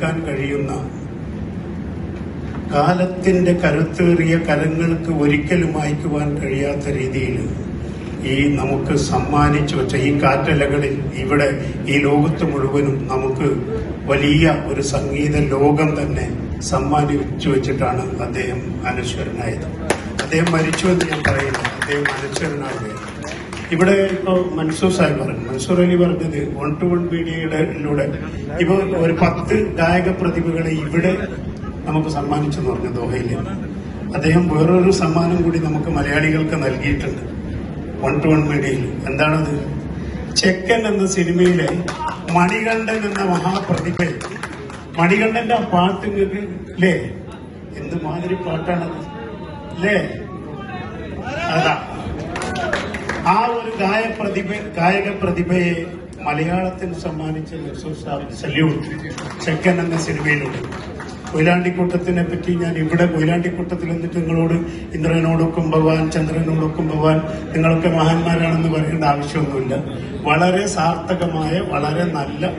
എടുക്കാൻ കഴിയുന്ന കാലത്തിന്റെ കരുത്തേറിയ കരങ്ങൾക്ക് ഒരിക്കലും മായ്ക്കുവാൻ കഴിയാത്ത രീതിയിൽ ഈ നമുക്ക് സമ്മാനിച്ചു വെച്ച ഈ കാറ്റലകളിൽ ഇവിടെ ഈ ലോകത്ത് മുഴുവനും നമുക്ക് വലിയ ഒരു സംഗീത ലോകം തന്നെ സമ്മാനിച്ചു വെച്ചിട്ടാണ് അദ്ദേഹം അനശ്വരനായത്. അദ്ദേഹം മരിച്ചു എന്ന് ഞാൻ പറയുന്നു, അദ്ദേഹം അനശ്വരനാവുകയാണ്. ഇവിടെ ഇപ്പോൾ മൻസൂർ സാഹിബ് പറഞ്ഞു, മൻസൂർ അലി പറഞ്ഞത് 1-to-1 മീഡിയയിലൂടെ ഇപ്പോൾ ഒരു 10 ഗായക പ്രതിഭകളെ ഇവിടെ നമുക്ക് സമ്മാനിച്ചെന്ന് പറഞ്ഞു ദോഹയില്. അദ്ദേഹം വേറൊരു സമ്മാനം കൂടി നമുക്ക് മലയാളികൾക്ക് നൽകിയിട്ടുണ്ട് 1-to-1 മീഡിയയിൽ. എന്താണത്? ചെക്കൻ എന്ന സിനിമയിലെ മണികണ്ഠൻ എന്ന മഹാപ്രതിഭ. മണികണ്ഠന്റെ ആ പാട്ട് നിങ്ങൾക്ക് അല്ലേ, എന്തുമാതിരി പാട്ടാണത് അല്ലേ? അതാ ആ ഒരു ഗായക പ്രതിഭയെ മലയാളത്തിന് സമ്മാനിച്ച സല്യൂട്ട് ചെക്കൻ എന്ന സിനിമയിലൂടെ. കൊയിലാണ്ടിക്കൂട്ടത്തിനെ പറ്റി ഞാൻ ഇവിടെ കൊയിലാണ്ടിക്കൂട്ടത്തിൽ എന്നിട്ട് നിങ്ങളോട് ഇന്ദ്രനോടൊക്കും ഭഗവാൻ ചന്ദ്രനോടൊക്കും ഭഗവാൻ നിങ്ങളൊക്കെ മഹാന്മാരാണെന്ന് പറയേണ്ട ആവശ്യമൊന്നുമില്ല. വളരെ സാർത്ഥകമായ വളരെ നല്ല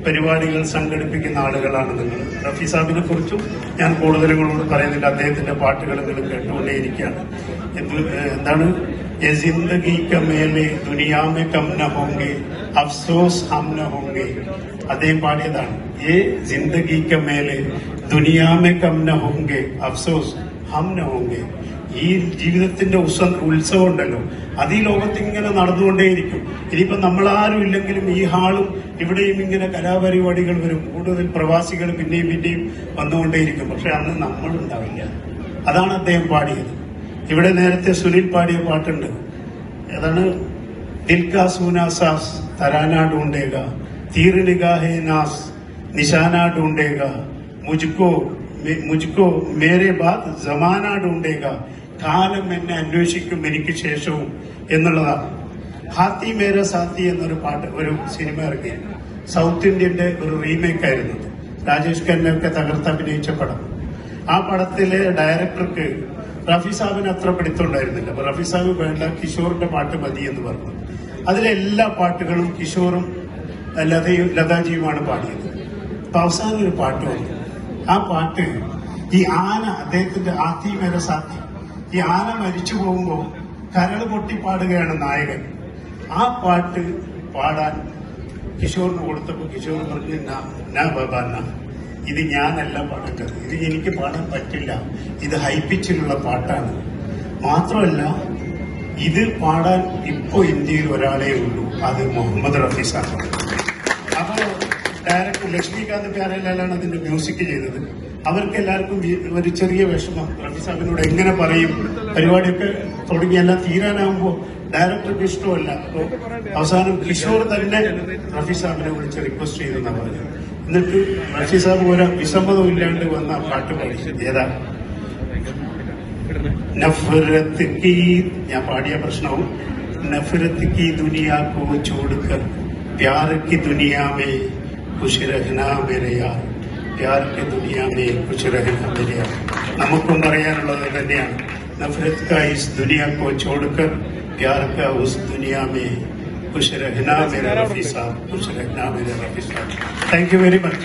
പരിപാടികൾ സംഘടിപ്പിക്കുന്ന ആളുകളാണ് നിങ്ങൾ. റഫി സാഹിബിനെ കുറിച്ചും ഞാൻ കൂടുതലുകളോട് പറയുന്നില്ല, അദ്ദേഹത്തിന്റെ പാട്ടുകൾ നിങ്ങൾ കേട്ടുകൊണ്ടേയിരിക്കുകയാണ്. എന്താണ് ये जिंदगी का मेले दुनिया में कम न होंगे अफसोस हम न होंगे. അദ്ദേഹം പാടിയതാണ്. ये जिंदगी का मेले दुनिया में कम न होंगे अफसोस हम न होंगे. ഈ ജീവിതത്തിന്റെ ഉത്സവം ഉണ്ടല്ലോ, അത് ഈ ലോകത്ത് ഇങ്ങനെ നടന്നുകൊണ്ടേയിരിക്കും. ഇനിയിപ്പോ നമ്മളാരും ഇല്ലെങ്കിലും ഈ ഹാളും ഇവിടെയും ഇങ്ങനെ കലാപരിപാടികൾ വരും. കൂടുതൽ പ്രവാസികൾ പിന്നെയും പിന്നെയും വന്നുകൊണ്ടേയിരിക്കും. പക്ഷെ അന്ന് നമ്മളുണ്ടാവില്ല. അതാണ് അദ്ദേഹം പാടിയത്. ഇവിടെ നേരത്തെ സുനിൽ പാടിയ പാട്ടുണ്ട്. ഏതാണ്? ദിൽകാ സൂനാ സാസ് തരാനാ ढूंढेगा तीर निगाहे नास निशाना ढूंढेगा मुझको मेरे बाद जमाना ढूंढेगा. കാലം എന്നെ അന്വേഷിക്കും എനിക്ക് ശേഷവും എന്നുള്ളതാണ്. ഹാത്തി മേര സാത്തി എന്നൊരു പാട്ട്, ഒരു സിനിമ ഇറങ്ങി. സൗത്ത് ഇന്ത്യന്റെ ഒരു റീമേക്ക് ആയിരുന്നു. രാജേഷ് ഖന്നയൊക്കെ തകർത്തഭിനയിച്ച പടം. ആ പടത്തിലെ ഡയറക്ടർക്ക് റഫി സാഹിബിന് അത്ര പിടുത്തമുണ്ടായിരുന്നില്ല. അപ്പൊ റഫി സാഹിബ് വേണ്ട, കിഷോറിന്റെ പാട്ട് മതി എന്ന് പറഞ്ഞു. അതിലെ എല്ലാ പാട്ടുകളും കിഷോറും ലതാജിയുമാണ് പാടിയത്. അപ്പൊ അവസാനം ഒരു പാട്ട് വന്നു. ആ പാട്ട് ഈ ആന, അദ്ദേഹത്തിന്റെ ആത്തി മേര സാത്തി, ഈ ആന മരിച്ചു പോകുമ്പോൾ കരള് പൊട്ടി പാടുകയാണ് നായകൻ. ആ പാട്ട് പാടാൻ കിഷോറിന് കൊടുത്തപ്പോൾ കിഷോർ പറഞ്ഞു, നാ ബാബാ നാ, ഇത് ഞാനല്ല പാടേണ്ടത്, ഇത് എനിക്ക് പാടാൻ പറ്റില്ല, ഇത് ഹൈപ്പിച്ചിലുള്ള പാട്ടാണ്. മാത്രമല്ല ഇത് പാടാൻ ഇപ്പോ ഇന്ത്യയിൽ ഒരാളേ ഉള്ളൂ, അത് മുഹമ്മദ് റഫി സാഹിബ്. അപ്പോ ഡയറക്ടർ ലക്ഷ്മികാന്ത് പ്യാരലാലാണ് അതിന്റെ മ്യൂസിക് ചെയ്തത്. അവർക്ക് എല്ലാവർക്കും ഒരു ചെറിയ വിഷമം, റഫി സാഹിബിനോട് എങ്ങനെ പറയും, പരിപാടിയൊക്കെ തുടങ്ങിയെല്ലാം തീരാനാകുമ്പോ ഡയറക്ടർക്ക് ഇഷ്ടമല്ല. അപ്പോ അവസാനം കിഷോർ തന്നെ റഫി സാഹിബിനെ വിളിച്ച് റിക്വസ്റ്റ് ചെയ്തെന്നാണ് പറഞ്ഞത്. എന്നിട്ട് റഫി സാഹിബ് ഒരു വിസമ്മതം ഇല്ലാണ്ട് വന്ന പാട്ട് പാടി. ഏതാ? നഫ്രത്ത് കി, ഞാൻ പാടിയ പ്രശ്നവും, നഫ്രത്ത് കി ദുനിയാ കോ ചോഡ്കർ പ്യാർ കി ദുനിയാ മേ ഖുശ് രഹ്നാ മേരെ യാർ, പ്യാർ കി ദുനിയാ മേ ഖുശ് രഹ്നാ മേരെ യാർ. നമുക്കും പറയാനുള്ളത് തന്നെയാണ്. നഫ്രത്ത് കാ ഇസ് ദുനിയാ കോ ചോഡ്കർ പ്യാർ കാ ഉസ് ദുനിയാ മേ खुश रहना मेरे रफी साहब, खुश रहना मेरे रफी साहब. Thank you very much.